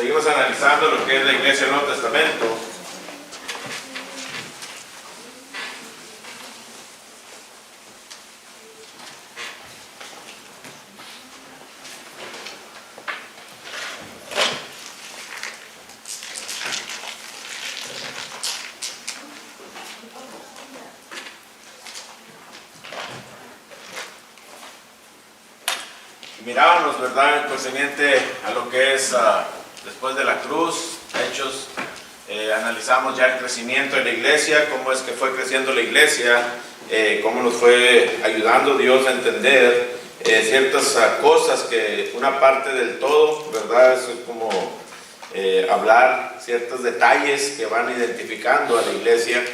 Seguimos analizando lo que es la Iglesia del Nuevo Testamento. Mirábamos, ¿verdad?, concerniente a lo que es después de la cruz, Hechos. Analizamos ya el crecimiento de la iglesia, cómo es que fue creciendo la iglesia, cómo nos fue ayudando Dios a entender ciertas cosas que una parte del todo, ¿verdad? Es como hablar ciertos detalles que van identificando a la iglesia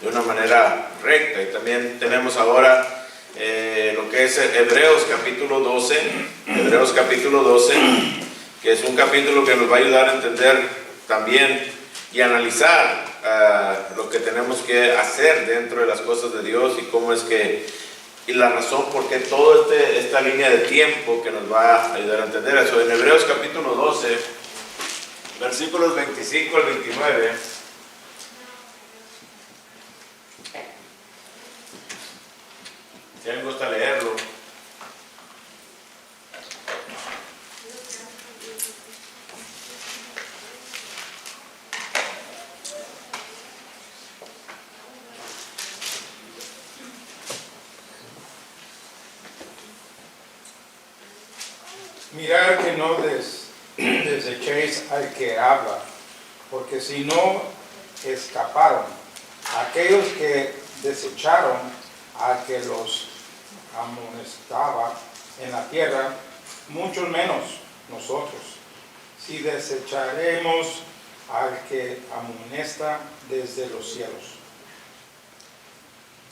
de una manera recta. Y también tenemos ahora lo que es Hebreos capítulo 12, que es un capítulo que nos va a ayudar a entender también y analizar lo que tenemos que hacer dentro de las cosas de Dios y cómo es que, y la razón por qué toda esta línea de tiempo que nos va a ayudar a entender eso. En Hebreos capítulo 12, versículos 25 al 29, si alguien gusta leerlo. Mirad que no desechéis al que habla, porque si no escaparon aquellos que desecharon al que los amonestaba en la tierra, mucho menos nosotros, si desecharemos al que amonesta desde los cielos.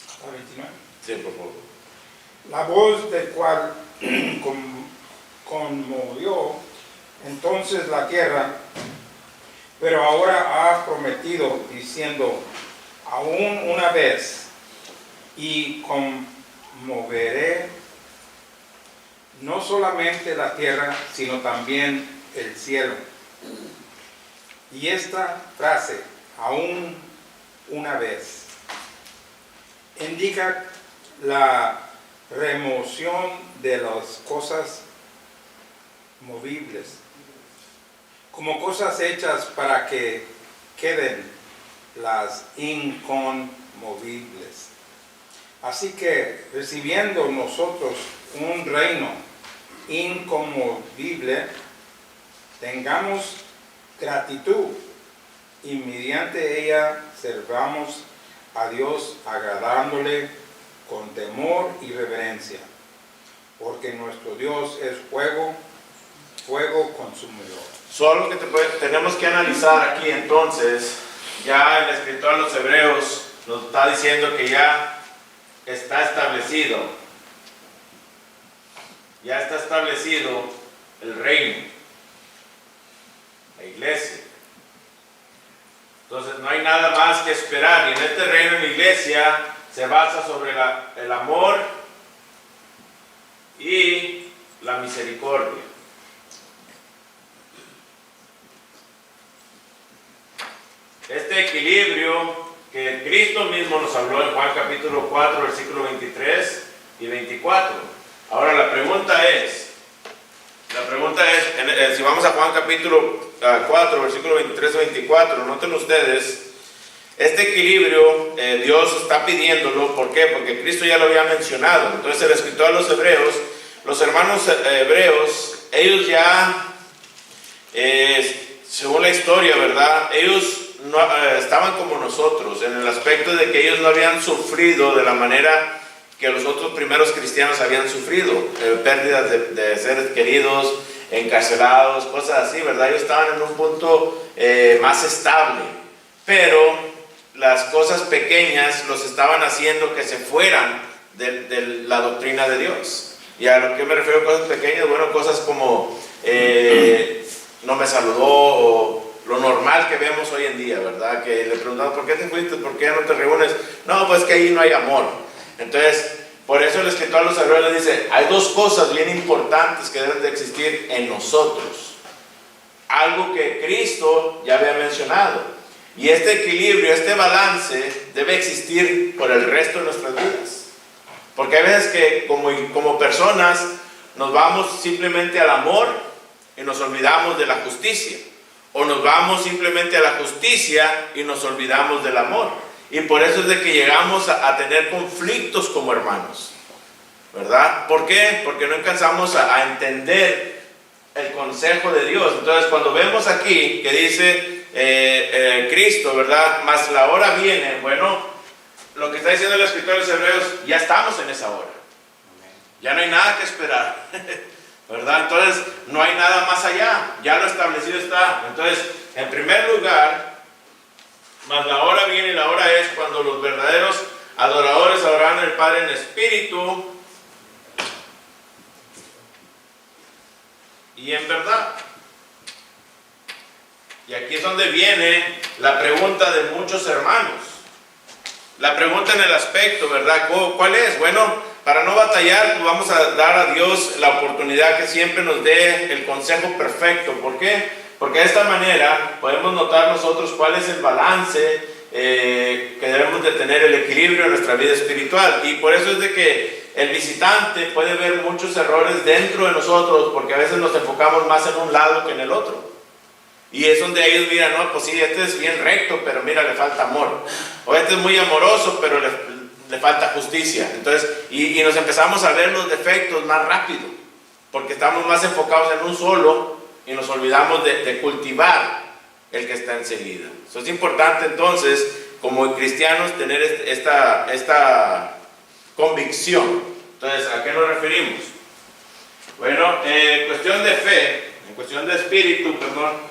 ¿Hasta 29? Sí, por favor. La voz del cual conmovió entonces la tierra, pero ahora ha prometido diciendo, aún una vez, y conmoveré no solamente la tierra, sino también el cielo. Y esta frase, aún una vez, indica la remoción de las cosas movibles, como cosas hechas para que queden las inconmovibles. Así que recibiendo nosotros un reino inconmovible, tengamos gratitud y mediante ella servamos a Dios agradándole con temor y reverencia, porque nuestro Dios es fuego consumidor. Solo que tenemos que analizar aquí entonces, ya el escritor de los Hebreos nos está diciendo que ya está establecido el reino, la iglesia. Entonces no hay nada más que esperar, y en este reino, en la iglesia, se basa sobre el amor y la misericordia. Este equilibrio que Cristo mismo nos habló en Juan capítulo 4, versículo 23 y 24. Ahora la pregunta es, si vamos a Juan capítulo 4, versículo 23 y 24, noten ustedes, este equilibrio Dios está pidiéndolo. ¿Por qué? Porque Cristo ya lo había mencionado. Entonces el escritor a los hebreos, los hermanos hebreos, ellos ya, según la historia, ¿verdad?, ellos no, estaban como nosotros, en el aspecto de que ellos no habían sufrido de la manera que los otros primeros cristianos habían sufrido, pérdidas de seres queridos, encarcelados, cosas así, ¿verdad? Ellos estaban en un punto más estable, pero las cosas pequeñas los estaban haciendo que se fueran de la doctrina de Dios. Y a lo que me refiero a cosas pequeñas, bueno, cosas como no me saludó, o lo normal que vemos hoy en día, ¿verdad? Que le preguntamos, ¿por qué te fuiste? ¿Por qué no te reúnes? No, pues que ahí no hay amor. Entonces, por eso el escritor a los Hebreos les dice, hay dos cosas bien importantes que deben de existir en nosotros. algo que Cristo ya había mencionado. Y este equilibrio, este balance debe existir por el resto de nuestras vidas. Porque hay veces que como personas nos vamos simplemente al amor y nos olvidamos de la justicia. O nos vamos simplemente a la justicia y nos olvidamos del amor. Y por eso es de que llegamos a tener conflictos como hermanos, ¿verdad? ¿Por qué? Porque no alcanzamos a entender el consejo de Dios. Entonces, cuando vemos aquí que dice Cristo, ¿verdad? Mas la hora viene. Bueno, lo que está diciendo el escritor de los Hebreos, ya estamos en esa hora. Ya no hay nada que esperar, ¿verdad? Entonces, no hay nada más allá. Ya lo establecido está. Entonces, en primer lugar, mas la hora viene y la hora es cuando los verdaderos adoradores adorarán al Padre en espíritu y en verdad. Y aquí es donde viene la pregunta de muchos hermanos. La pregunta en el aspecto, ¿verdad? ¿Cuál es? Bueno, para no batallar, pues vamos a dar a Dios la oportunidad que siempre nos dé el consejo perfecto. ¿Por qué? Porque de esta manera podemos notar nosotros cuál es el balance que debemos de tener, el equilibrio en nuestra vida espiritual. Y por eso es de que el visitante puede ver muchos errores dentro de nosotros, porque a veces nos enfocamos más en un lado que en el otro. Y es donde ellos miran, no, pues sí, este es bien recto, pero mira, le falta amor. O este es muy amoroso, pero le falta justicia. Entonces, y nos empezamos a ver los defectos más rápido, porque estamos más enfocados en un solo y nos olvidamos de cultivar el que está enseguida. Eso es importante entonces, como cristianos, tener esta convicción. Entonces, ¿a qué nos referimos? Bueno, en cuestión de fe, en cuestión de espíritu, perdón,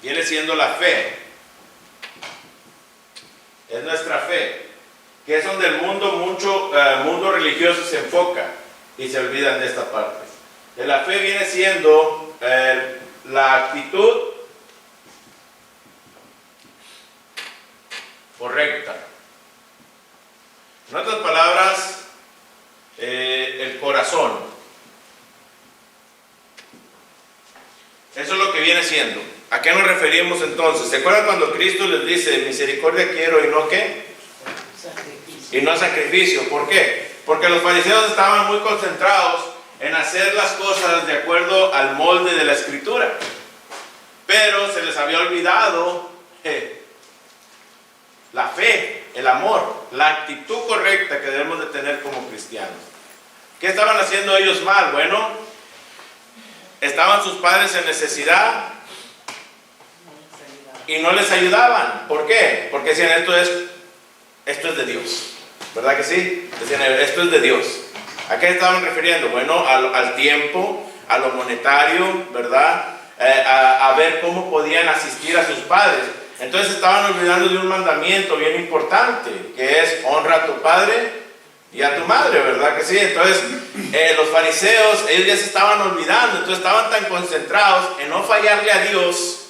viene siendo la fe. Es nuestra fe, que es donde el mundo religioso se enfoca y se olvidan de esta parte. La fe viene siendo la actitud correcta. En otras palabras, el corazón. Eso es lo que viene siendo. ¿A qué nos referimos entonces? ¿Se acuerdan cuando Cristo les dice, misericordia quiero y no qué? Sacrificio. Y no sacrificio. ¿Por qué? Porque los fariseos estaban muy concentrados en hacer las cosas de acuerdo al molde de la Escritura. Pero se les había olvidado la fe, el amor, la actitud correcta que debemos de tener como cristianos. ¿Qué estaban haciendo ellos mal? Bueno, estaban sus padres en necesidad y no les ayudaban. ¿Por qué? Porque decían, esto es de Dios. ¿Verdad que sí? Decían, esto es de Dios. ¿A qué estaban refiriendo? Bueno, al tiempo, a lo monetario, ¿verdad? A ver cómo podían asistir a sus padres. Entonces estaban olvidando de un mandamiento bien importante, que es honra a tu padre y a tu madre, ¿verdad que sí? Entonces los fariseos, ellos ya se estaban olvidando, entonces estaban tan concentrados en no fallarle a Dios,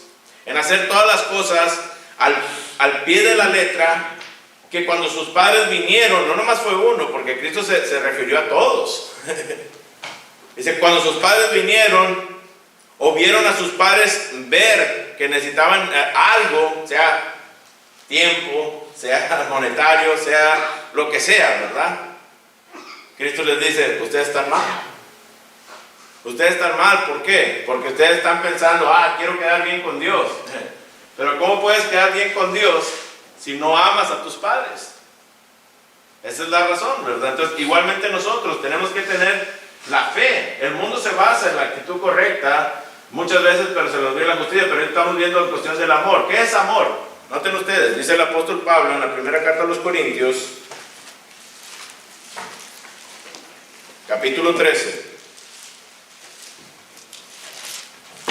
en hacer todas las cosas al pie de la letra, que cuando sus padres vinieron, no nomás fue uno, porque Cristo se refirió a todos. Dice, cuando sus padres vinieron, o vieron a sus padres ver que necesitaban algo, sea tiempo, sea monetario, sea lo que sea, ¿verdad? Cristo les dice, ustedes están mal. Ustedes están mal, ¿por qué? Porque ustedes están pensando, quiero quedar bien con Dios. Pero ¿cómo puedes quedar bien con Dios si no amas a tus padres? Esa es la razón, ¿verdad? Entonces, igualmente nosotros tenemos que tener la fe. El mundo se basa en la actitud correcta, muchas veces, pero se nos olvida la justicia. Pero hoy estamos viendo la cuestión del amor. ¿Qué es amor? Noten ustedes, dice el apóstol Pablo en la primera carta a los Corintios, capítulo 13.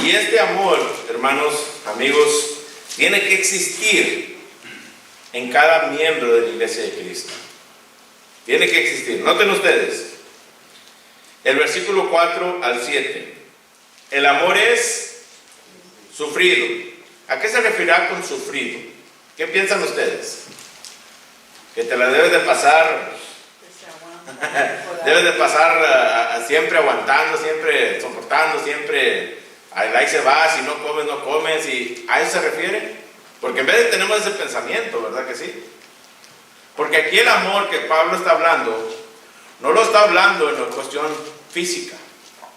Y este amor, hermanos, amigos, tiene que existir en cada miembro de la iglesia de Cristo. Tiene que existir. Noten ustedes, el versículo 4 al 7. El amor es sufrido. ¿A qué se referirá con sufrido? ¿Qué piensan ustedes? Que te la debes de pasar, debes de pasar siempre aguantando, siempre soportando, siempre ahí se va, si no comes, no comes, y ¿a eso se refiere? Porque en vez de tenemos ese pensamiento, ¿verdad que sí? Porque aquí el amor que Pablo está hablando, no lo está hablando en la cuestión física.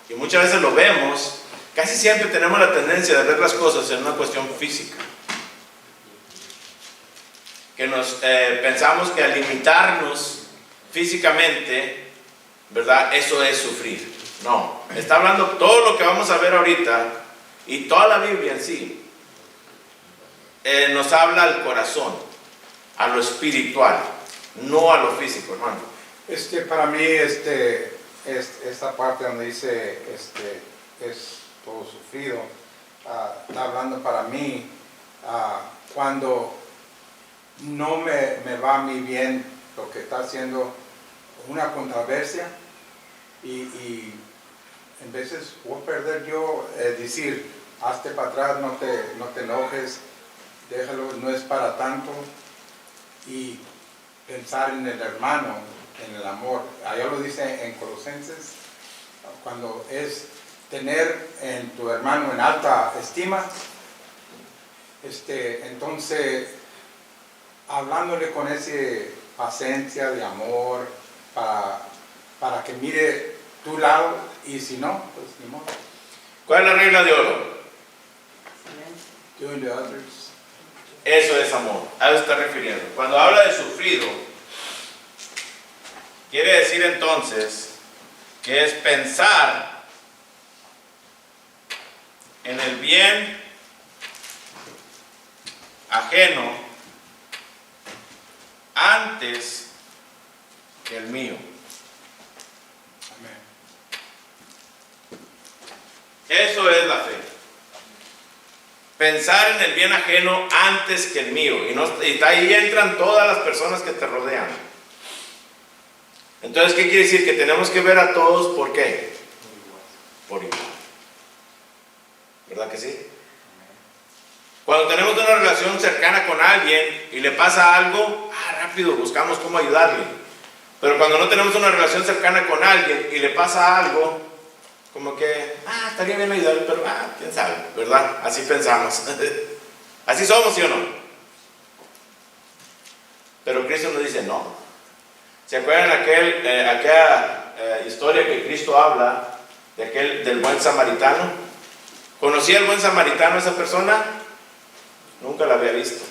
Y muchas veces lo vemos, casi siempre tenemos la tendencia de ver las cosas en una cuestión física. Que pensamos que al limitarnos físicamente, ¿verdad? Eso es sufrir. No, está hablando todo lo que vamos a ver ahorita y toda la Biblia en sí. Nos habla al corazón, a lo espiritual, no a lo físico, hermano. Para mí, esta parte donde dice, es todo sufrido, está hablando para mí, cuando no me va a mí bien lo que está haciendo una controversia, y en veces voy a perder yo, decir, hazte para atrás, no te enojes, déjalo, no es para tanto, y pensar en el hermano, en el amor. Allá lo dice en Colosenses, cuando es tener en tu hermano en alta estima, entonces hablándole con esa paciencia de amor para que mire tu lado, y si no, pues ni modo. ¿Cuál es la regla de oro? Doing to others. Eso es amor, a eso está refiriendo. Cuando habla de sufrido, quiere decir entonces que es pensar en el bien ajeno antes que el mío. Amén. Eso es la fe. Pensar en el bien ajeno antes que el mío. Y ahí entran todas las personas que te rodean. Entonces, ¿qué quiere decir? Que tenemos que ver a todos, ¿por qué? Por igual. ¿Verdad que sí? Cuando tenemos una relación cercana con alguien y le pasa algo, rápido buscamos cómo ayudarle. Pero cuando no tenemos una relación cercana con alguien y le pasa algo, como que, estaría bien ayudarle, pero quién sabe, ¿verdad? Así pensamos. Así somos, ¿sí o no? Pero Cristo nos dice, no. ¿Se acuerdan aquella historia que Cristo habla del buen samaritano? ¿Conocía el buen samaritano a esa persona? Nunca la había visto.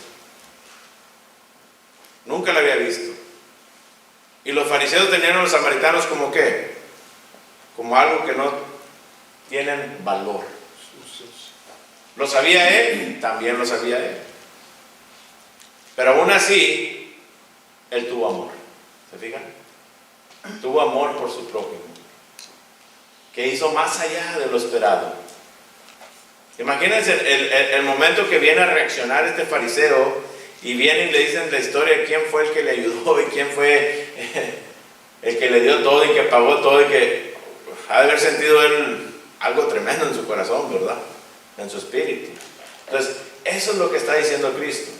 Nunca la había visto. Y los fariseos tenían a los samaritanos como ¿qué? Como algo que no tienen valor. ¿Lo sabía él? También lo sabía él. Pero aún así, él tuvo amor. ¿Se fijan? Tuvo amor por su prójimo, que hizo más allá de lo esperado. Imagínense el momento que viene a reaccionar este fariseo y viene y le dicen la historia de quién fue el que le ayudó y quién fue el que le dio todo y que pagó todo, y que ha de haber sentido él algo tremendo en su corazón, ¿verdad? En su espíritu. Entonces, eso es lo que está diciendo Cristo.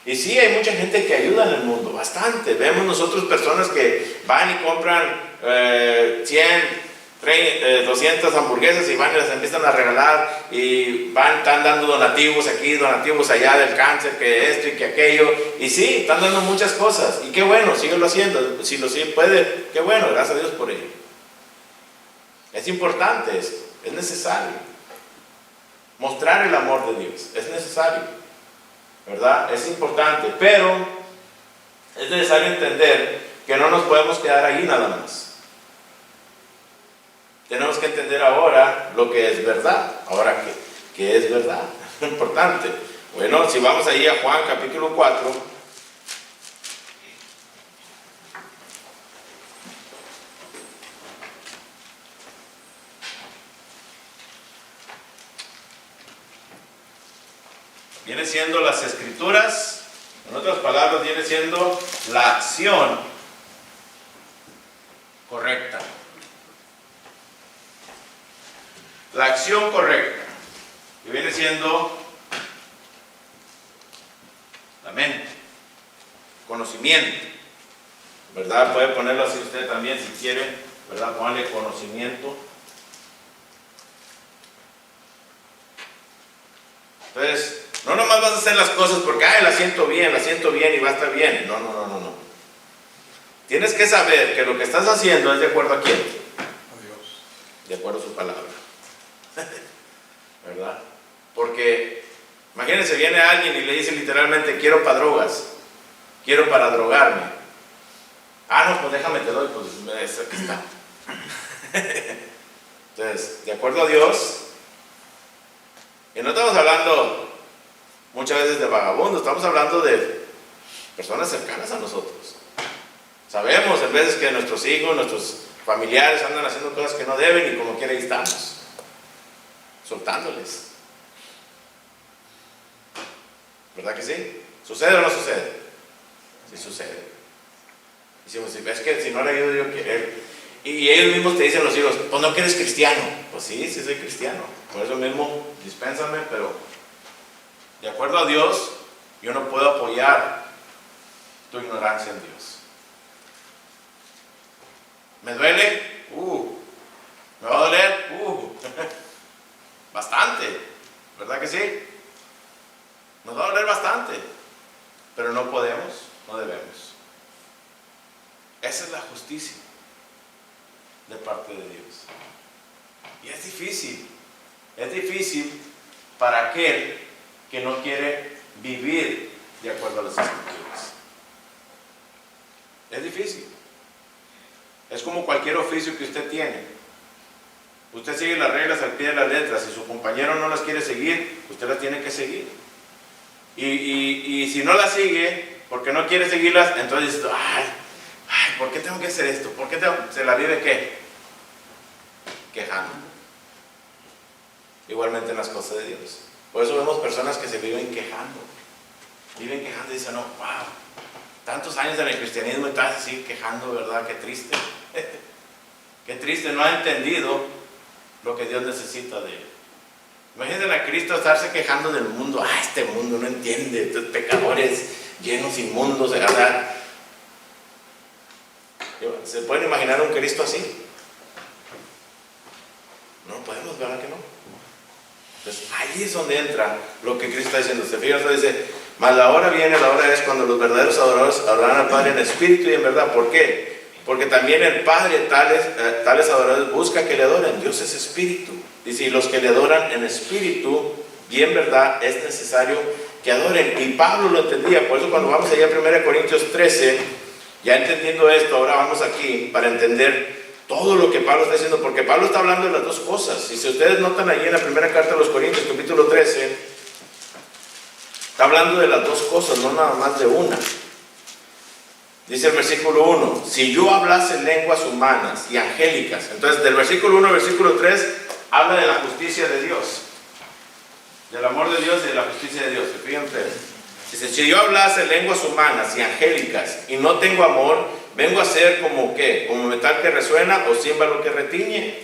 Y sí, hay mucha gente que ayuda en el mundo, bastante. Vemos nosotros personas que van y compran 100, 200 hamburguesas y van y las empiezan a regalar, y están dando donativos aquí, donativos allá del cáncer, que esto y que aquello. Y sí, están dando muchas cosas. Y qué bueno, síguelo haciendo. Si lo sí puede, qué bueno, gracias a Dios por ello. Es importante esto, es necesario. Mostrar el amor de Dios, es necesario, ¿verdad? Es importante, pero es necesario entender que no nos podemos quedar ahí nada más. Tenemos que entender ahora lo que es verdad. Ahora, ¿qué es verdad? Es importante. Bueno, si vamos ahí a Juan capítulo 4. Viene siendo las escrituras, en otras palabras, viene siendo la acción correcta. La acción correcta, que viene siendo la mente, conocimiento, ¿verdad? Puede ponerlo así usted también si quiere, ¿verdad? Póngale conocimiento. Entonces, no nomás vas a hacer las cosas porque, ay, la siento bien y va a estar bien. No. Tienes que saber que lo que estás haciendo es de acuerdo a quién. A Dios. De acuerdo a su palabra. ¿Verdad? Porque, imagínense, viene alguien y le dice literalmente, quiero para drogas, quiero para drogarme. Ah, no, pues déjame, te doy, pues aquí está. Entonces, de acuerdo a Dios, y no estamos hablando muchas veces de vagabundos, estamos hablando de personas cercanas a nosotros. Sabemos en veces que nuestros hijos, nuestros familiares andan haciendo cosas que no deben y como quiera ahí estamos, soltándoles. ¿Verdad que sí? ¿Sucede o no sucede? Sí sucede. Decimos, es que si no le ayudo yo quiero. Y ellos mismos te dicen los hijos, pues no que eres cristiano. Pues sí soy cristiano. Por eso mismo, dispénsame, pero de acuerdo a Dios, yo no puedo apoyar tu ignorancia en Dios. ¿Me duele? ¿Me va a doler? Bastante. ¿Verdad que sí? Nos va a doler bastante. Pero no podemos, no debemos. Esa es la justicia de parte de Dios. Y es difícil. Es difícil para aquel que no quiere vivir de acuerdo a las Escrituras. Es difícil. Es como cualquier oficio que usted tiene. Usted sigue las reglas al pie de las letras. Si su compañero no las quiere seguir, usted las tiene que seguir. Y si no las sigue, porque no quiere seguirlas, entonces dice, ay, ¿por qué tengo que hacer esto? ¿Por qué se la vive qué? Quejando. Igualmente en las cosas de Dios. Por eso vemos personas que se viven quejando. Viven quejando y dicen, no, wow, tantos años en el cristianismo y estás así quejando, ¿verdad? Qué triste. Qué triste, no ha entendido lo que Dios necesita de él. Imagínense a Cristo estarse quejando del mundo. Este mundo no entiende, estos pecadores llenos, inmundos, ¿verdad? ¿Se pueden imaginar un Cristo así? No podemos, ¿verdad que no? Entonces ahí es donde entra lo que Cristo está diciendo. Se fijan, dice, mas la hora viene, la hora es cuando los verdaderos adoradores adorarán al Padre en espíritu y en verdad. ¿Por qué? Porque también el Padre tales adoradores busca que le adoren. Dios es espíritu. Dice, y los que le adoran en espíritu y en verdad es necesario que adoren. Y Pablo lo entendía. Por eso cuando vamos allá a 1 Corintios 13, ya entendiendo esto, ahora vamos aquí para entender todo lo que Pablo está diciendo, porque Pablo está hablando de las dos cosas. Y si ustedes notan allí en la primera carta a los Corintios, capítulo 13, está hablando de las dos cosas, no nada más de una. Dice el versículo 1, si yo hablase lenguas humanas y angélicas. Entonces del versículo 1 al versículo 3 habla de la justicia de Dios, del amor de Dios y de la justicia de Dios. Fíjense, dice, si yo hablase lenguas humanas y angélicas y no tengo amor, vengo a ser como ¿qué? Como metal que resuena o címbalo que retiñe.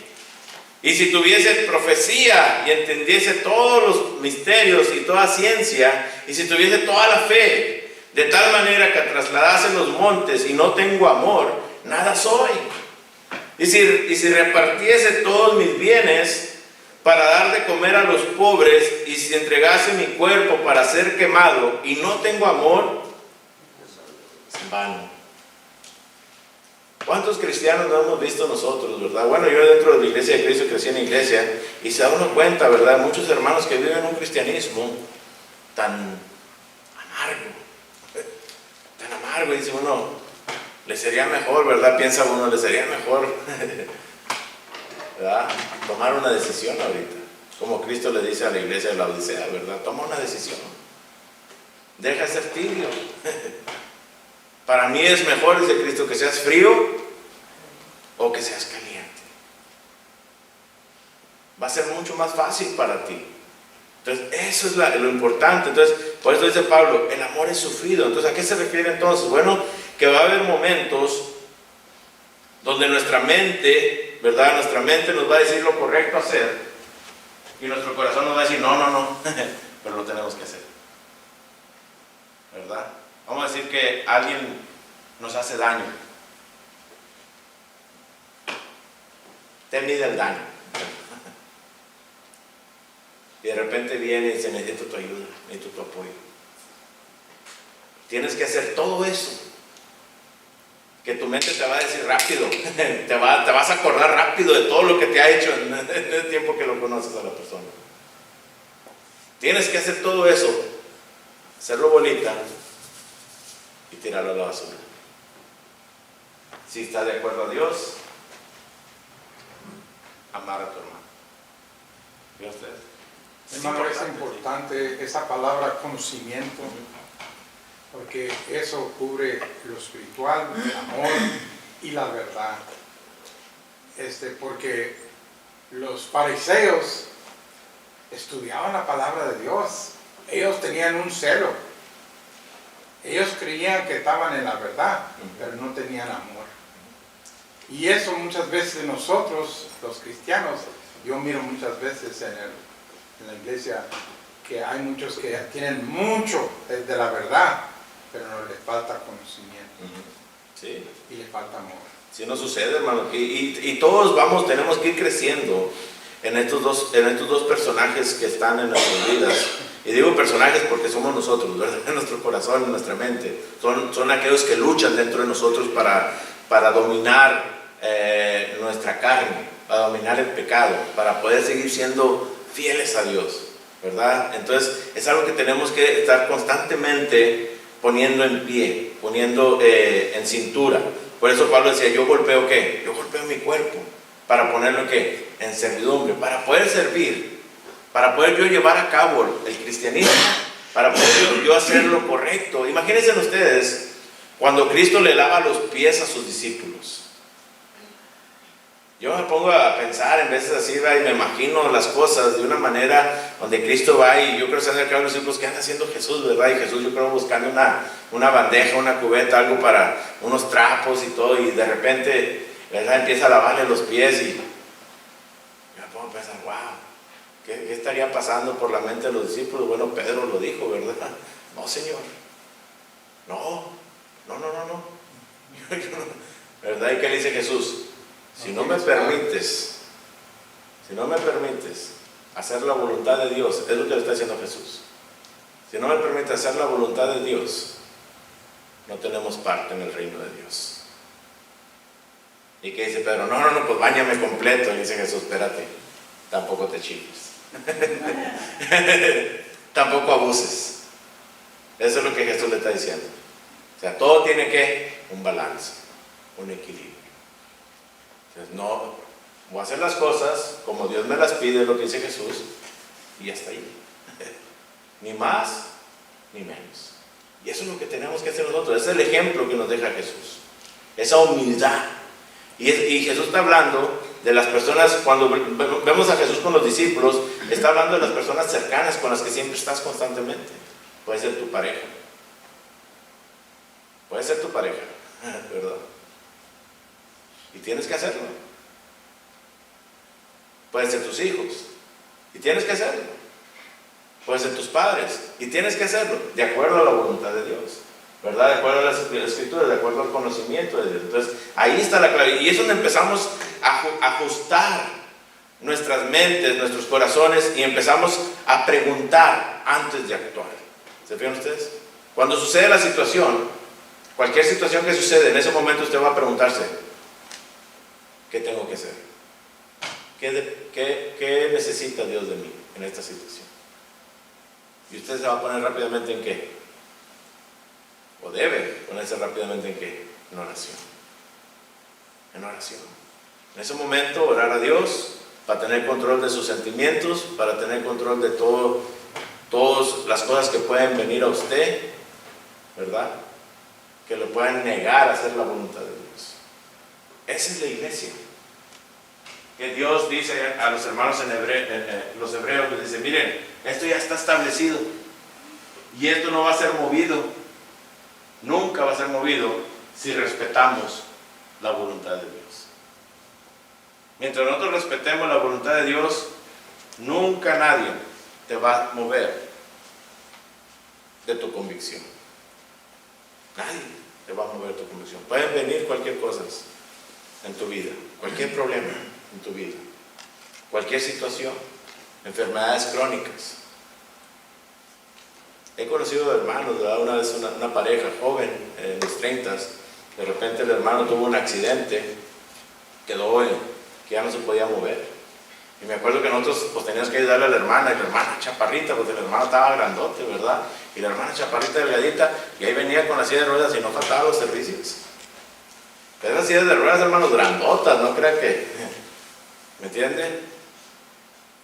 Y si tuviese profecía y entendiese todos los misterios y toda ciencia, y si tuviese toda la fe, de tal manera que trasladase los montes y no tengo amor, nada soy. Y si repartiese todos mis bienes para dar de comer a los pobres, y si entregase mi cuerpo para ser quemado y no tengo amor, es en vano. ¿Cuántos cristianos no hemos visto nosotros, verdad? Bueno, yo dentro de la iglesia de Cristo crecí en la iglesia y se da uno cuenta, ¿verdad? Muchos hermanos que viven un cristianismo tan amargo, y dice uno, le sería mejor, ¿verdad? Piensa uno, le sería mejor, ¿verdad? Tomar una decisión ahorita, como Cristo le dice a la iglesia de la Odisea, ¿verdad? Toma una decisión, deja de ser tibio. Para mí es mejor, dice Cristo, que seas frío o que seas caliente. Va a ser mucho más fácil para ti. Entonces, eso es lo importante. Entonces, por eso dice Pablo, el amor es sufrido. Entonces, ¿a qué se refiere entonces? Bueno, que va a haber momentos donde nuestra mente, ¿verdad? Nuestra mente nos va a decir lo correcto a hacer y nuestro corazón nos va a decir, no, pero lo tenemos que hacer. ¿Verdad? Vamos a decir que alguien nos hace daño. Te mide el daño. Y de repente viene y dice, necesito tu ayuda, necesito tu apoyo. Tienes que hacer todo eso. Que tu mente te va a decir rápido, te vas a acordar rápido de todo lo que te ha hecho en el tiempo que lo conoces a la persona. Tienes que hacer todo eso, hacerlo bolita y tirarlo a la basura. Si estás de acuerdo a Dios, amar a tu hermano. ¿Y a ustedes? Hermano, es importante esa palabra conocimiento, porque eso cubre lo espiritual, el amor y la verdad. Porque los fariseos estudiaban la palabra de Dios. Ellos tenían un celo. Ellos creían que estaban en la verdad, pero no tenían amor. Y eso muchas veces nosotros, los cristianos, yo miro muchas veces en la iglesia que hay muchos que tienen mucho de la verdad, pero no les falta conocimiento. Sí. Y les falta amor. Sí, no sucede, hermano. Y todos tenemos que ir creciendo en estos dos personajes que están en nuestras vidas. Y digo personajes porque somos nosotros, ¿verdad? En nuestro corazón, en nuestra mente. Son aquellos que luchan dentro de nosotros para dominar nuestra carne, para dominar el pecado, para poder seguir siendo fieles a Dios, ¿verdad? Entonces es algo que tenemos que estar constantemente poniendo en pie, poniendo en cintura. Por eso Pablo decía, yo golpeo ¿qué? Yo golpeo mi cuerpo para ponerlo ¿qué? En servidumbre, para poder servir, para poder yo llevar a cabo el cristianismo, para poder yo hacer lo correcto. Imagínense ustedes cuando Cristo le lava los pies a sus discípulos. Yo me pongo a pensar en veces así, ¿verdad? Y me imagino las cosas de una manera donde Cristo va y yo creo que se han acercado los discípulos, ¿qué anda haciendo Jesús, verdad? Y Jesús yo creo buscando una bandeja, una cubeta, algo para unos trapos y todo, y de repente, ¿verdad? Empieza a lavarle los pies y yo me pongo a pensar, wow, ¿qué estaría pasando por la mente de los discípulos? Bueno, Pedro lo dijo, ¿verdad? No, Señor, no, ¿verdad? ¿Y qué le dice Jesús? Si no me permites hacer la voluntad de Dios, es lo que le está diciendo Jesús. Si no me permites hacer la voluntad de Dios, no tenemos parte en el reino de Dios. ¿Y qué dice Pedro? No, pues báñame completo. Y dice Jesús, espérate, tampoco te chifles. Tampoco abuses. Eso es lo que Jesús le está diciendo. O sea, todo tiene que un balance, un equilibrio. Entonces, no, voy a hacer las cosas como Dios me las pide, es lo que dice Jesús, y hasta ahí. Ni más, ni menos. Y eso es lo que tenemos que hacer nosotros. Ese es el ejemplo que nos deja Jesús. Esa humildad. Y Jesús está hablando de las personas, cuando vemos a Jesús con los discípulos, está hablando de las personas cercanas con las que siempre estás constantemente. Puede ser tu pareja. Puede ser tu pareja, ¿verdad? Y tienes que hacerlo. Pueden ser tus hijos y tienes que hacerlo. Pueden ser tus padres y tienes que hacerlo de acuerdo a la voluntad de Dios, ¿verdad? De acuerdo a las escrituras, de acuerdo al conocimiento de Dios. Entonces ahí está la clave, y es donde empezamos a ajustar nuestras mentes, nuestros corazones, y empezamos a preguntar antes de actuar. ¿Se fijan ustedes? Cuando sucede la situación, cualquier situación que sucede, en ese momento usted va a preguntarse, ¿qué tengo que hacer? ¿Qué necesita Dios de mí en esta situación? Y usted se va a poner rápidamente en qué? O debe ponerse rápidamente en qué? En oración. En oración. En ese momento orar a Dios para tener control de sus sentimientos, para tener control de todas las cosas que pueden venir a usted, ¿verdad? Que le puedan negar a hacer la voluntad de Dios. Esa es la iglesia. Que Dios dice a los hermanos los hebreos, les dice, miren, esto ya está establecido y esto no va a ser movido, nunca va a ser movido si respetamos la voluntad de Dios. Mientras nosotros respetemos la voluntad de Dios, nunca nadie te va a mover de tu convicción. Nadie te va a mover de tu convicción. Pueden venir cualquier cosa en tu vida, cualquier problema en tu vida, cualquier situación, enfermedades crónicas. He conocido hermanos, ¿verdad? Una vez una pareja joven, en los 30, de repente el hermano tuvo un accidente, quedó que ya no se podía mover. Y me acuerdo que nosotros pues teníamos que ayudarle a la hermana, y la hermana chaparrita, porque el hermano estaba grandote, ¿verdad? Y la hermana chaparrita delgadita, y ahí venía con la silla de ruedas y no faltaban los servicios. Esas sillas de ruedas, hermanos, grandotas, no crean que, ¿me entienden?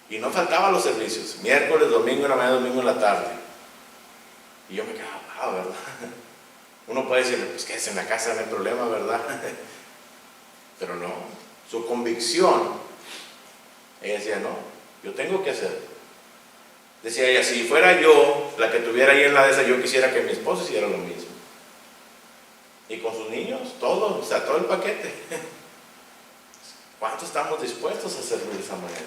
Y no faltaban los servicios, miércoles, domingo en la mañana, domingo en la tarde. Y yo me quedaba, ¿verdad? Uno puede decir, pues quédese en la casa, no hay problema, ¿verdad? Pero no, su convicción, ella decía, no, yo tengo que hacer. Decía ella, si fuera yo la que tuviera ahí en la de esa, yo quisiera que mi esposo hiciera lo mismo. Y con sus niños, todo, o sea, todo el paquete. ¿Cuánto estamos dispuestos a hacerlo de esa manera?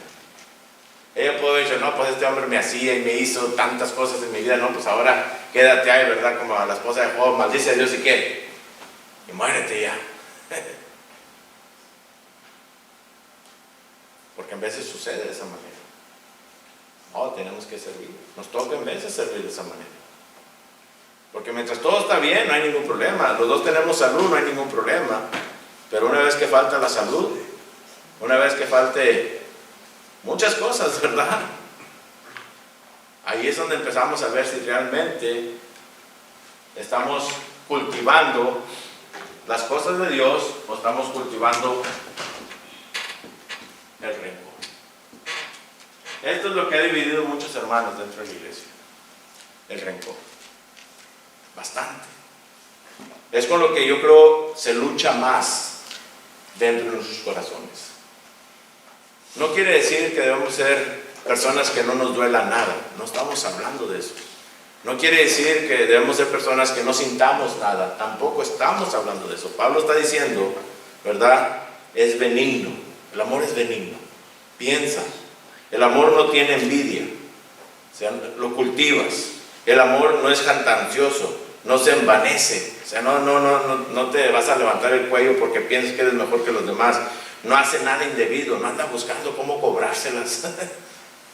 Ella puede decir, no, pues este hombre me hacía y me hizo tantas cosas en mi vida, no, pues ahora quédate ahí, ¿verdad? Como a la esposa de Job, maldice a Dios y qué, y muérete ya. Porque en veces sucede de esa manera. No, tenemos que servir, nos toca en veces servir de esa manera. Porque mientras todo está bien, no hay ningún problema, los dos tenemos salud, no hay ningún problema. Pero una vez que falta la salud, una vez que falte muchas cosas, ¿verdad? Ahí es donde empezamos a ver si realmente estamos cultivando las cosas de Dios o estamos cultivando el rencor. Esto es lo que ha dividido muchos hermanos dentro de la iglesia, el rencor. Bastante. Es con lo que yo creo se lucha más dentro de nuestros corazones. No quiere decir que debemos ser personas que no nos duela nada, no estamos hablando de eso. No quiere decir que debemos ser personas que no sintamos nada, tampoco estamos hablando de eso. Pablo está diciendo, ¿verdad? Es benigno, el amor es benigno. Piensa, el amor no tiene envidia, o sea, lo cultivas. El amor no es jactancioso, no se envanece, o sea, no te vas a levantar el cuello porque piensas que eres mejor que los demás. No hace nada indebido, no anda buscando cómo cobrárselas,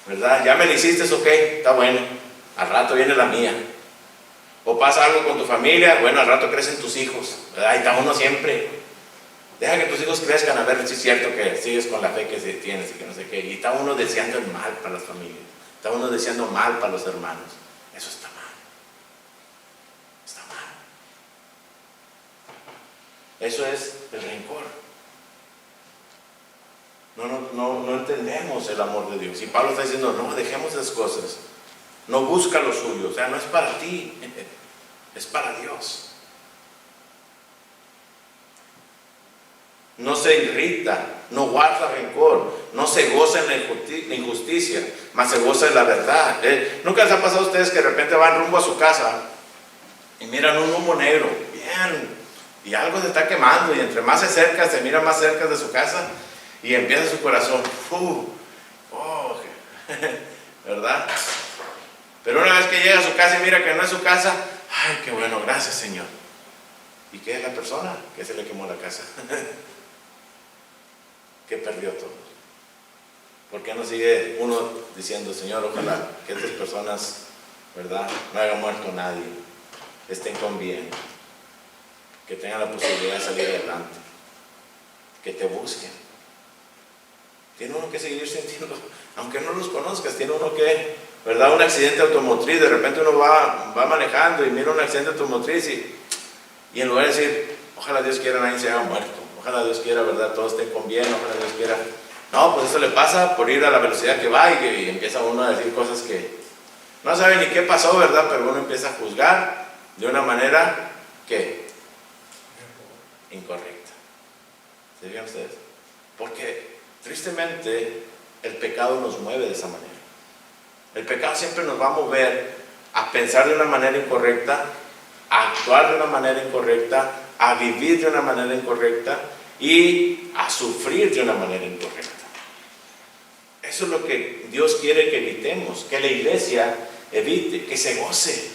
¿verdad? Ya me lo hiciste, ok, está bueno, al rato viene la mía. O pasa algo con tu familia, bueno, al rato crecen tus hijos, ¿verdad? Ahí está uno siempre. Deja que tus hijos crezcan, a ver si es cierto que sigues con la fe que tienes y que no sé qué. Y está uno deseando el mal para las familias, está uno deseando mal para los hermanos. Eso está mal. Está mal. Eso es el rencor. No entendemos el amor de Dios. Y Pablo está diciendo, no, dejemos esas cosas. No busca lo suyo. O sea, no es para ti, es para Dios. No se irrita, no guarda rencor, no se goza en la injusticia, mas se goza en la verdad. ¿Nunca les ha pasado a ustedes que de repente van rumbo a su casa y miran un humo negro, bien, y algo se está quemando, y entre más se acerca, se mira más cerca de su casa, y empieza su corazón, ¿verdad? Pero una vez que llega a su casa y mira que no es su casa, ay, qué bueno, gracias Señor. ¿Y qué es la persona que se le quemó la casa? Que perdió todo. ¿Por qué no sigue uno diciendo, Señor, ojalá que estas personas, ¿verdad?, no haya muerto nadie, estén con bien, que tengan la posibilidad de salir adelante, que te busquen? Tiene uno que seguir sintiendo, aunque no los conozcas, tiene uno que, ¿verdad?, un accidente automotriz, de repente uno va manejando y mira un accidente automotriz y en lugar de decir, ojalá Dios quiera nadie se haya muerto, ojalá Dios quiera, ¿verdad?, todos estén con bien, ojalá Dios quiera. No, pues eso le pasa por ir a la velocidad que va y empieza uno a decir cosas que no sabe ni qué pasó, ¿verdad? Pero uno empieza a juzgar de una manera que incorrecta. ¿Se fijan ustedes? Porque tristemente el pecado nos mueve de esa manera. El pecado siempre nos va a mover a pensar de una manera incorrecta, a actuar de una manera incorrecta, a vivir de una manera incorrecta y a sufrir de una manera incorrecta. Eso es lo que Dios quiere que evitemos, que la iglesia evite, que se goce,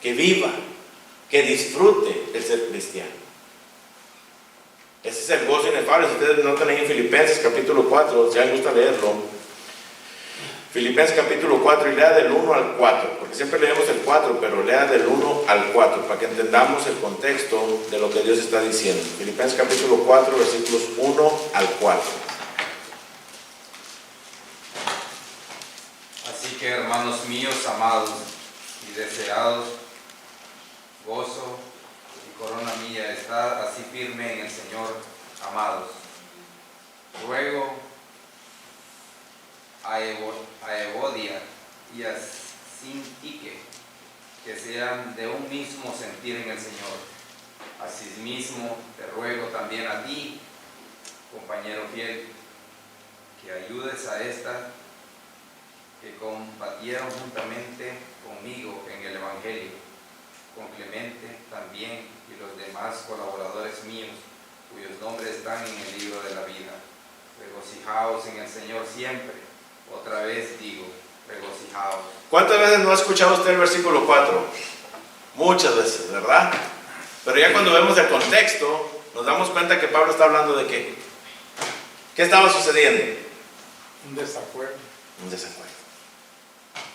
que viva, que disfrute el ser cristiano. Ese es el gozo inefable. Si ustedes notan ahí en Filipenses capítulo 4, si alguien gusta leerlo, Filipenses capítulo 4 y lea del 1 al 4, porque siempre leemos el 4, pero lea del 1 al 4 para que entendamos el contexto de lo que Dios está diciendo. Filipenses capítulo 4, versículos 1 al 4. Así que, hermanos míos amados y deseados, gozo y corona mía, estad así firme en el Señor, amados. Ruego a Evodia y a Sintique que sean de un mismo sentir en el Señor. Asimismo te ruego también a ti, compañero fiel, que ayudes a esta que combatieron juntamente conmigo en el Evangelio, con Clemente también y los demás colaboradores míos, cuyos nombres están en el libro de la vida. Regocijaos en el Señor siempre. Otra vez digo, regocijaos. ¿Cuántas veces no ha escuchado usted el versículo 4? Muchas veces, ¿verdad? Pero ya cuando vemos el contexto, nos damos cuenta que Pablo está hablando de qué. ¿Qué estaba sucediendo? Un desacuerdo. Un desacuerdo.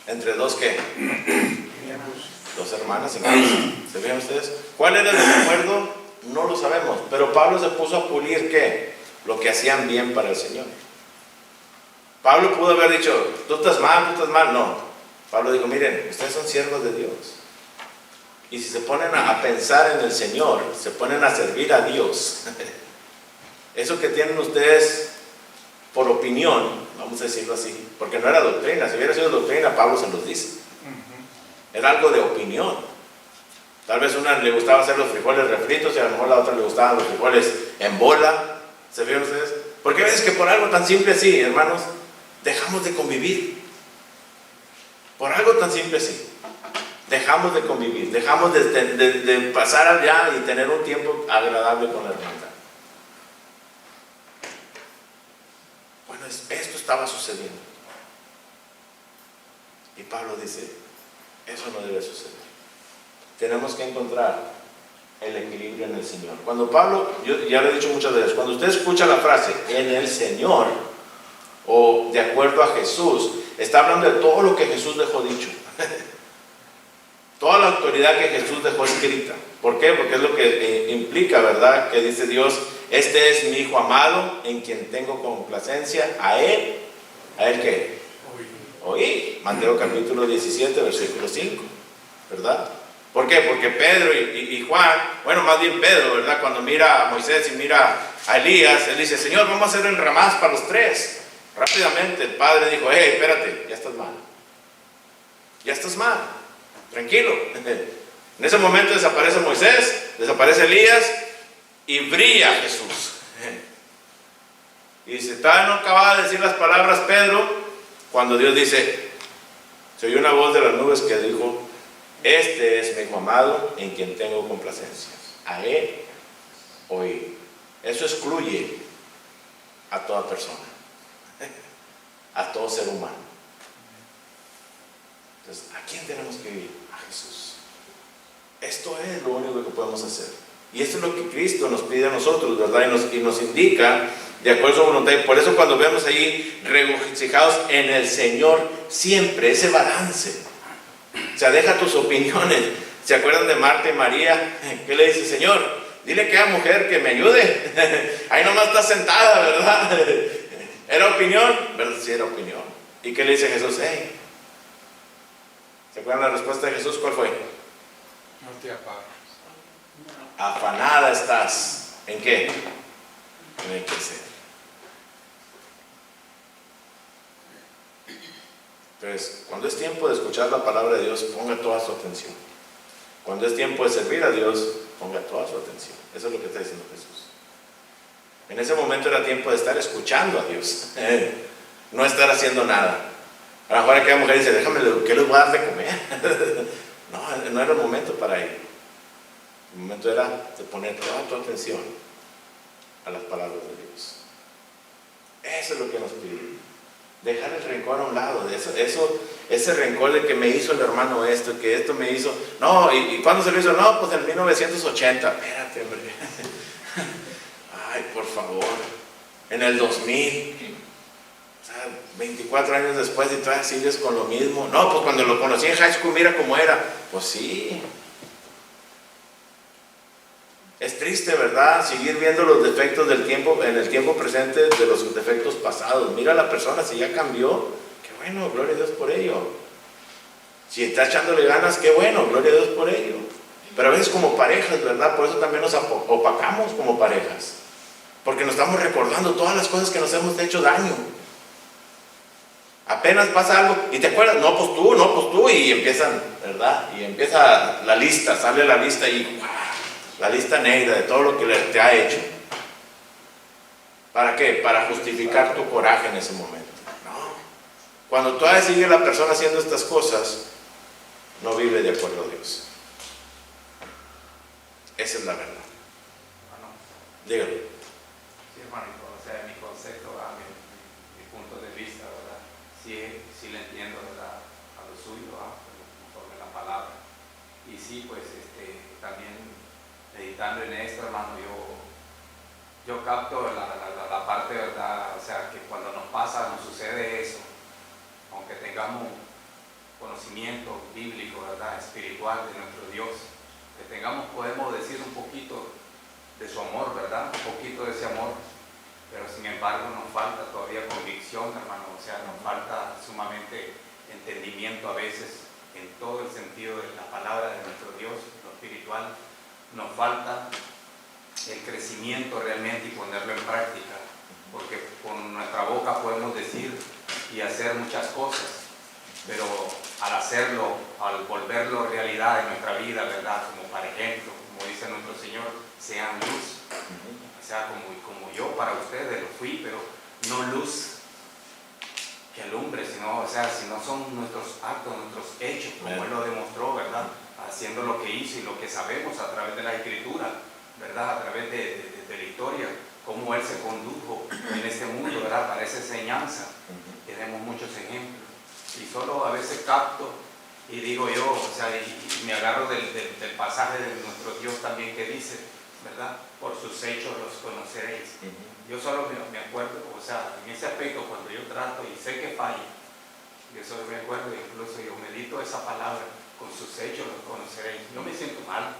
¿Entre dos qué? Miembros. Dos hermanas en Cristo. ¿Se fijan ustedes? ¿Cuál era el desacuerdo? No lo sabemos. Pero Pablo se puso a pulir ¿qué? Lo que hacían bien para el Señor. Pablo pudo haber dicho, tú estás mal. No. Pablo dijo, miren, ustedes son siervos de Dios. Y si se ponen a pensar en el Señor, se ponen a servir a Dios. Eso que tienen ustedes por opinión, vamos a decirlo así, porque no era doctrina. Si hubiera sido doctrina, Pablo se los dice. Era algo de opinión. Tal vez una le gustaba hacer los frijoles refritos y a lo mejor la otra le gustaban los frijoles en bola. ¿Se fijan ustedes? Porque a veces que por algo tan simple así, hermanos, dejamos de convivir. Por algo tan simple así. Dejamos de convivir, dejamos de pasar allá y tener un tiempo agradable con la hermandad. Bueno, esto estaba sucediendo. Y Pablo dice, eso no debe suceder. Tenemos que encontrar el equilibrio en el Señor. Cuando Pablo, yo ya lo he dicho muchas veces, cuando usted escucha la frase, en el Señor, o de acuerdo a Jesús, está hablando de todo lo que Jesús dejó dicho. Toda la autoridad que Jesús dejó escrita. ¿Por qué? Porque es lo que implica, ¿verdad? Que dice Dios, este es mi Hijo amado, en quien tengo complacencia. ¿A Él qué? Oí. Mateo capítulo 17, versículo 5, ¿verdad? ¿Por qué? Porque Pedro y Juan, bueno, más bien Pedro, ¿verdad? Cuando mira a Moisés y mira a Elías, él dice, Señor, vamos a hacer enramadas para los tres. Rápidamente el padre dijo, hey, espérate, ya estás mal. Ya estás mal. Tranquilo. En ese momento desaparece Moisés, desaparece Elías y brilla Jesús. Y dice, todavía no acababa de decir las palabras Pedro, cuando Dios dice, se oyó una voz de las nubes que dijo, este es mi Hijo amado en quien tengo complacencia. A Él oí. Eso excluye a toda persona, a todo ser humano. Entonces, ¿a quién tenemos que ir? A Jesús. Esto es lo único que podemos hacer. Y esto es lo que Cristo nos pide a nosotros, ¿verdad? Y nos indica de acuerdo a su voluntad. Y por eso cuando vemos ahí regocijados en el Señor, siempre ese balance. O sea, deja tus opiniones. ¿Se acuerdan de Marta y María? ¿Qué le dice? Señor, dile que a mujer que me ayude. Ahí nomás está sentada, ¿verdad? ¿Era opinión? ¿Verdad? Sí, era opinión. ¿Y qué le dice Jesús? Hey. ¿Se acuerdan la respuesta de Jesús? ¿Cuál fue? No te apagues. Afanada estás. ¿En qué? En el quehacer. Entonces, cuando es tiempo de escuchar la palabra de Dios, ponga toda su atención. Cuando es tiempo de servir a Dios, ponga toda su atención. Eso es lo que está diciendo Jesús. En ese momento era tiempo de estar escuchando a Dios, no estar haciendo nada. A lo mejor aquella mujer dice, déjame, ¿qué les voy a dar de comer? No era el momento para ir. El momento era de poner toda tu atención a las palabras de Dios. Eso es lo que nos pide. Dejar el rencor a un lado. Ese rencor de que me hizo el hermano esto, que esto me hizo. No, ¿y cuándo se lo hizo? No, pues en 1980. Espérate, hombre. Ay, por favor. En el 2000. O sea, 24 años después y todavía sigues con lo mismo. No, pues cuando lo conocí en high school, mira cómo era. Pues sí. Es triste, ¿verdad? Seguir viendo los defectos del tiempo, en el tiempo presente, de los defectos pasados. Mira a la persona, si ya cambió, qué bueno, gloria a Dios por ello. Si está echándole ganas, qué bueno, gloria a Dios por ello. Pero a veces como parejas, ¿verdad? Por eso también nos opacamos como parejas. Porque nos estamos recordando todas las cosas que nos hemos hecho daño. Apenas pasa algo y te acuerdas, no, pues tú, y empiezan, ¿verdad? Y empieza la lista, sale la lista y ¡guau! La lista negra de todo lo que te ha hecho. ¿Para qué? Para justificar tu coraje en ese momento. No. Cuando todavía sigue la persona haciendo estas cosas, no vive de acuerdo a Dios. Esa es la verdad. Bueno, Dígalo. sí, hermanito, o sea, mi concepto, mi punto de vista, ¿verdad? Sí le entiendo, ¿verdad? A lo suyo, conforme la palabra. Y sí, pues, también meditando en esto, hermano, yo capto la parte, ¿verdad? O sea, que cuando nos pasa, nos sucede eso, aunque tengamos conocimiento bíblico, ¿verdad? Espiritual de nuestro Dios, que tengamos, podemos decir un poquito de su amor, ¿verdad? Un poquito de ese amor, pero sin embargo nos falta todavía convicción, hermano, o sea, nos falta sumamente entendimiento a veces en todo el sentido de la palabra de nuestro Dios, lo espiritual. Nos falta el crecimiento realmente y ponerlo en práctica, porque con nuestra boca podemos decir y hacer muchas cosas, pero al hacerlo, al volverlo realidad en nuestra vida, ¿verdad? Como por ejemplo, como dice nuestro Señor, sean luz. O sea, como yo para ustedes lo fui, pero no luz que alumbre, sino, o sea, si no son nuestros actos, nuestros hechos, como Él lo demostró, ¿verdad? Haciendo lo que hizo y lo que sabemos a través de la Escritura, ¿verdad? A través de la historia, cómo Él se condujo en este mundo, ¿verdad? Para esa enseñanza. Tenemos muchos ejemplos. Y solo a veces capto y digo yo, o sea, y me agarro del pasaje de nuestro Dios también que dice, ¿verdad? Por sus hechos los conoceréis. Yo solo me acuerdo, o sea, en ese aspecto cuando yo trato y sé que fallo, yo solo me acuerdo, incluso yo medito esa palabra, con sus hechos los conoceréis. Yo me siento mal,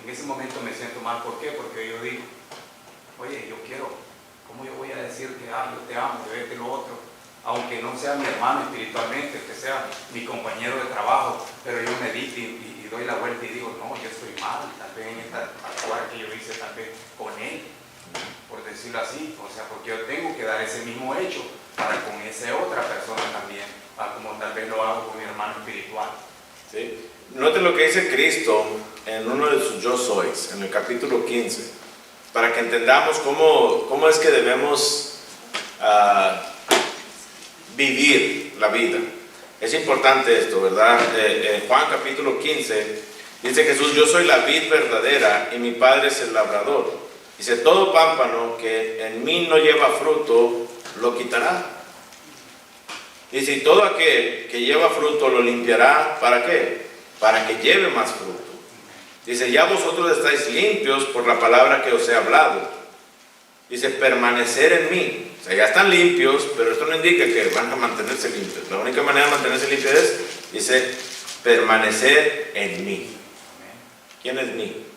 en ese momento me siento mal, ¿por qué? Porque yo digo, oye, yo quiero, ¿cómo yo voy a decir que yo te amo, yo vete lo otro? Aunque no sea mi hermano espiritualmente, que sea mi compañero de trabajo, pero yo medito y doy la vuelta y digo, no, yo estoy mal, tal vez en esta actuar que yo hice, tal vez con él, por decirlo así, o sea, porque yo tengo que dar ese mismo hecho para con esa otra persona también, como tal vez lo hago con mi hermano espiritual. ¿Sí? Note lo que dice Cristo en uno de sus yo sois, en el capítulo 15, para que entendamos cómo es que debemos vivir la vida. Es importante esto, ¿verdad? En Juan capítulo 15 dice Jesús: yo soy la vid verdadera y mi Padre es el labrador. Dice: todo pámpano que en mí no lleva fruto lo quitará. Dice: y todo aquel que lleva fruto lo limpiará. ¿Para qué? Para que lleve más fruto. Dice: ya vosotros estáis limpios por la palabra que os he hablado. Dice: permanecer en mí. O sea, ya están limpios, pero esto no indica que van a mantenerse limpios. La única manera de mantenerse limpios es, dice, permanecer en mí. ¿Quién es mí?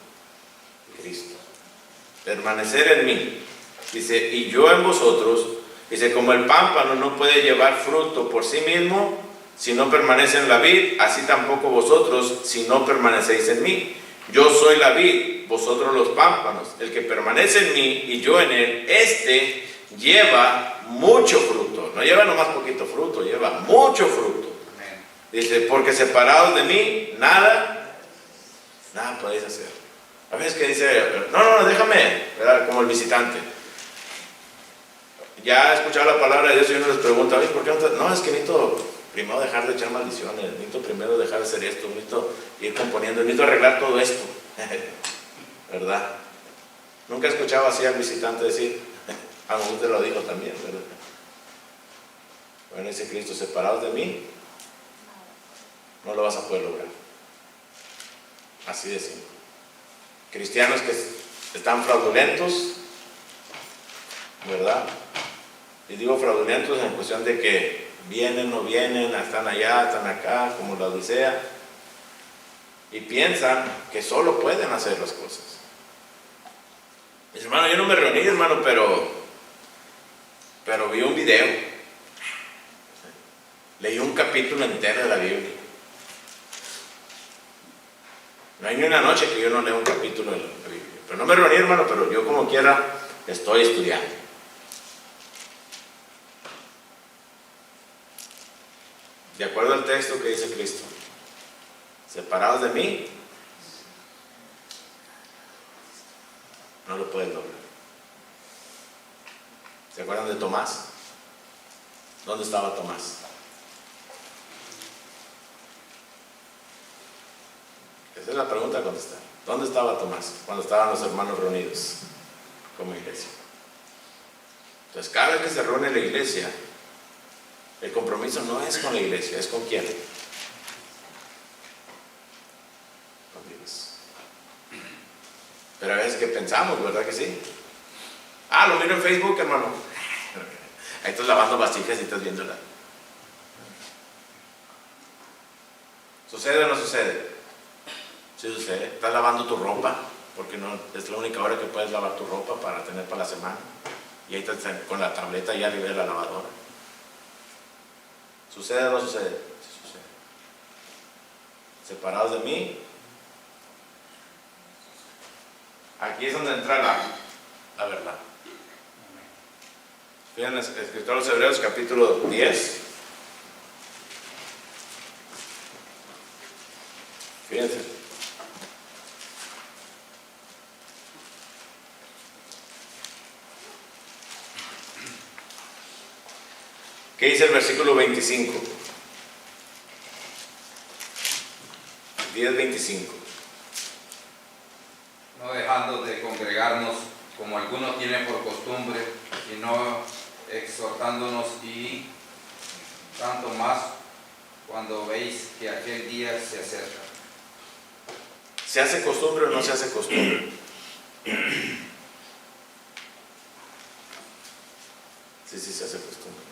Cristo. Permanecer en mí. Dice: y yo en vosotros. Dice: como el pámpano no puede llevar fruto por sí mismo si no permanece en la vid, así tampoco vosotros si no permanecéis en mí. Yo soy la vid, vosotros los pámpanos. El que permanece en mí y yo en él, este lleva mucho fruto. No lleva nomás poquito fruto, lleva mucho fruto. Dice: porque separados de mí, nada podéis hacer. A veces que dice: no, déjame, ¿verdad? Como el visitante. Ya he escuchado la palabra de Dios y uno les pregunta: oye, ¿por qué no? No, es que necesito primero dejar de echar maldiciones, necesito primero dejar de hacer esto, necesito ir componiendo, necesito arreglar todo esto. ¿Verdad? Nunca he escuchado así al visitante decir, a lo mejor te lo dijo también, ¿verdad? Bueno, dice Cristo: separados de mí, no lo vas a poder lograr. Así de simple. Cristianos que están fraudulentos, ¿verdad? Y digo fraudulentos en cuestión de que vienen, no vienen, están allá, están acá, como la Odisea, y piensan que solo pueden hacer las cosas. Dice, hermano, yo no me reuní, hermano, pero vi un video. Leí un capítulo entero de la Biblia. No hay ni una noche que yo no lea un capítulo de la Biblia. Pero no me reuní, hermano, pero yo como quiera estoy estudiando. De acuerdo al texto que dice Cristo, separados de mí, no lo pueden lograr. ¿Se acuerdan de Tomás? ¿Dónde estaba Tomás? Esa es la pregunta a contestar. ¿Dónde estaba Tomás cuando estaban los hermanos reunidos como iglesia? Entonces, cada vez que se reúne la iglesia, el compromiso no es con la iglesia, es con quién. Con Dios. Pero a veces que pensamos, ¿verdad que sí? Ah, lo miro en Facebook, hermano. Ahí estás lavando vasijas y estás viéndola. ¿Sucede o no sucede? Sí sucede. Estás lavando tu ropa, porque no es la única hora que puedes lavar tu ropa para tener para la semana. Y ahí estás con la tableta y arriba de la lavadora. ¿Sucede o no sucede? Sí sucede. Separados de mí. Aquí es donde entra la verdad. Fíjense, el escritor de los Hebreos, capítulo 10. Fíjense. ¿Qué dice el versículo 25? 10:25. No dejando de congregarnos como algunos tienen por costumbre, sino exhortándonos, y tanto más cuando veis que aquel día se acerca. ¿Se hace costumbre o no se hace costumbre? Sí, se hace costumbre.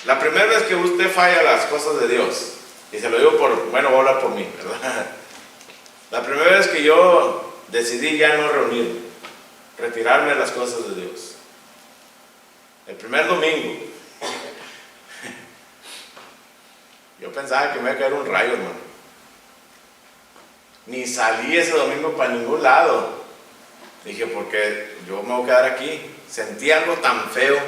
La primera vez que usted falla las cosas de Dios, y se lo digo voy a hablar por mí, ¿verdad? La primera vez que yo decidí ya no reunirme, retirarme de las cosas de Dios. El primer domingo, yo pensaba que me iba a caer un rayo, hermano. Ni salí ese domingo para ningún lado. Dije, porque yo me voy a quedar aquí. Sentí algo tan feo.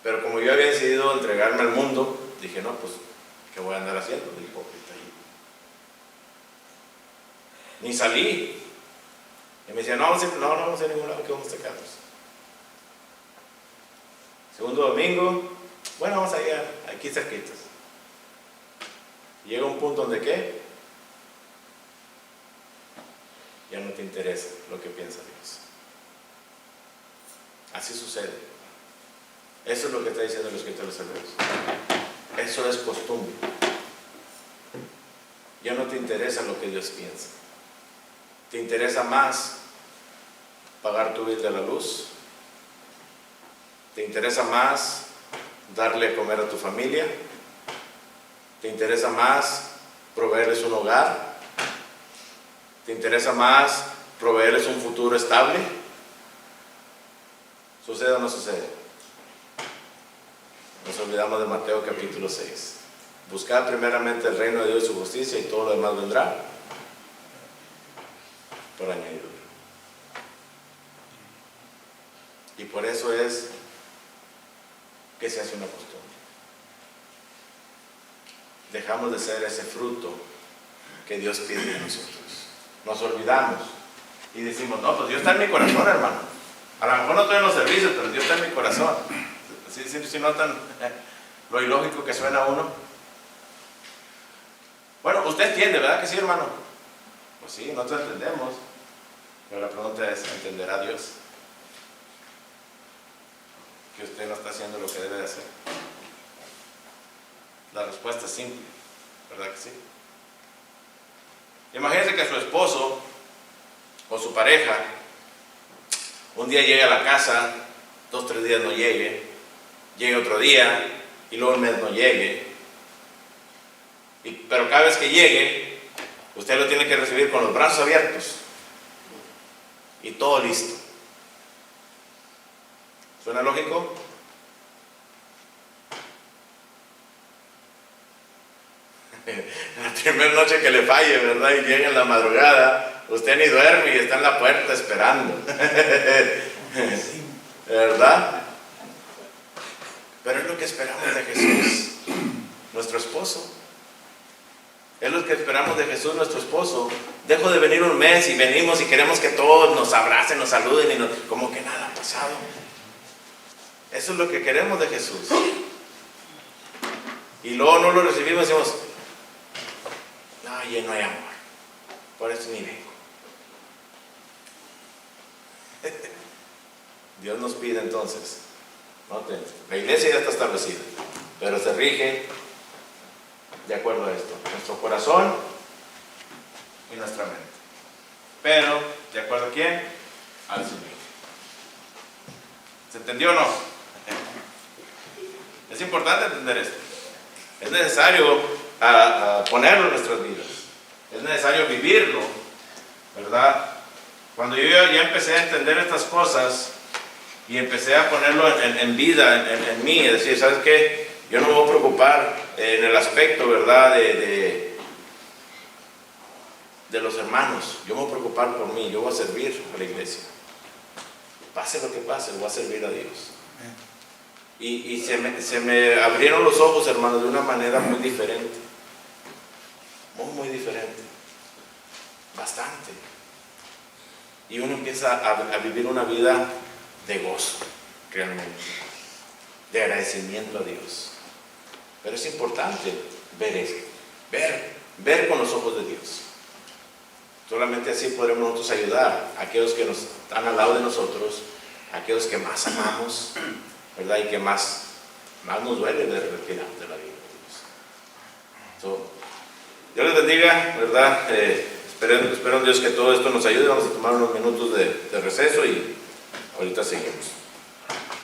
Pero como yo había decidido entregarme al mundo, dije, no, pues, ¿qué voy a andar haciendo? De hipócrita. Ni salí. Y me decían, no vamos a ningún lado, que vamos a quedarnos. Segundo domingo, bueno, vamos a ir aquí cerquitas. Llega un punto donde, ¿qué? Ya no te interesa lo que piensa Dios. Así sucede. Eso es lo que está diciendo el escritor de los Hebreos. Eso es costumbre. Ya no te interesa lo que Dios piensa. Te interesa más pagar tu bill de la luz. Te interesa más darle a comer a tu familia. Te interesa más proveerles un hogar. Te interesa más proveerles un futuro estable. ¿Sucede o no sucede? Nos olvidamos de Mateo capítulo 6. Buscad primeramente el reino de Dios y su justicia, y todo lo demás vendrá por añadidura. Y por eso es que se hace una costumbre. Dejamos de ser ese fruto que Dios pide de nosotros. Nos olvidamos y decimos, no, pues Dios está en mi corazón, hermano. A lo mejor no estoy en los servicios, pero Dios está en mi corazón. Si notan lo ilógico que suena a uno. Bueno, usted entiende, ¿verdad que sí, hermano? Pues sí, nosotros entendemos. Pero la pregunta es, ¿entenderá Dios que usted no está haciendo lo que debe de hacer? La respuesta es simple, ¿verdad que sí? Imagínense que su esposo o su pareja un día llega a la casa 2, 3 días no llegue, llegue otro día y luego el mes no llegue. Pero cada vez que llegue, usted lo tiene que recibir con los brazos abiertos y todo listo. ¿Suena lógico? La primera noche que le falle, ¿verdad? Y llega en la madrugada, usted ni duerme y está en la puerta esperando. ¿Verdad? Pero es lo que esperamos de Jesús, nuestro esposo. Es lo que esperamos de Jesús, nuestro esposo. Dejo de venir un mes y venimos y queremos que todos nos abracen, nos saluden y como que nada ha pasado. Eso es lo que queremos de Jesús. Y luego no lo recibimos y decimos, no, ya no hay amor, por eso ni vengo. Dios nos pide entonces, noten, la iglesia ya está establecida, pero se rige de acuerdo a esto, nuestro corazón y nuestra mente. Pero, ¿de acuerdo a quién? Al Señor. ¿Se entendió o no? Es importante entender esto. Es necesario ponerlo en nuestras vidas. Es necesario vivirlo, ¿verdad? Cuando yo ya empecé a entender estas cosas y empecé a ponerlo en vida, en mí, es decir, ¿sabes qué? Yo no me voy a preocupar en el aspecto, ¿verdad? De los hermanos. Yo me voy a preocupar por mí. Yo voy a servir a la iglesia. Pase lo que pase, voy a servir a Dios. Y se me abrieron los ojos, hermanos, de una manera muy diferente. Muy diferente. Bastante. Y uno empieza a vivir una vida de gozo, realmente. De agradecimiento a Dios. Pero es importante ver esto. Ver con los ojos de Dios. Solamente así podremos nosotros ayudar a aquellos que nos están al lado de nosotros, a aquellos que más amamos, ¿verdad? Y que más nos duele de retirar de la vida de Dios. Dios les bendiga, ¿verdad? Espero en Dios que todo esto nos ayude. Vamos a tomar unos minutos de receso y ahorita seguimos.